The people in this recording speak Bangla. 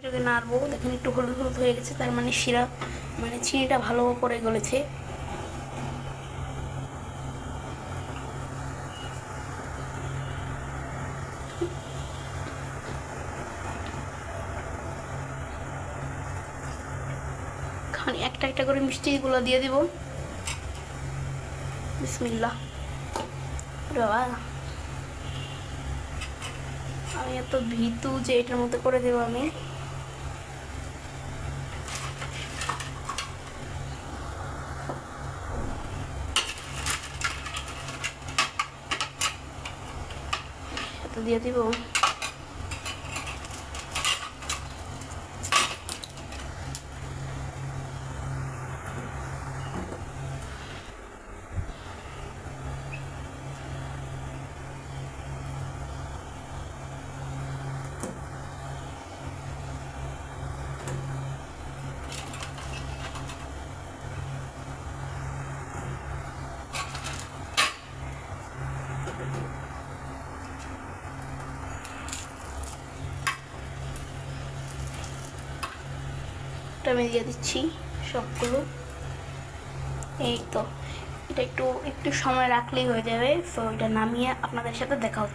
এটাকে নাড়বো। দেখেন একটু হলুদ হলুদ হয়ে গেছে, তার মানে শিরা মানে চিনিটা ভালো করে গলেছে। একটা একটা করে মিষ্টিগুলো দিয়ে দিব। বিসমিল্লাহ। বাবা, আমি এত ভীতু যে এটার মধ্যে করে দেবো আমি। এত দিয়ে দিব। আমি দিয়ে দিচ্ছি সবগুলো। এই তো, এটা একটু একটু সময় রাখলেই হয়ে যাবে। সো এটা নামিয়ে আপনাদের সাথে দেখা হচ্ছে।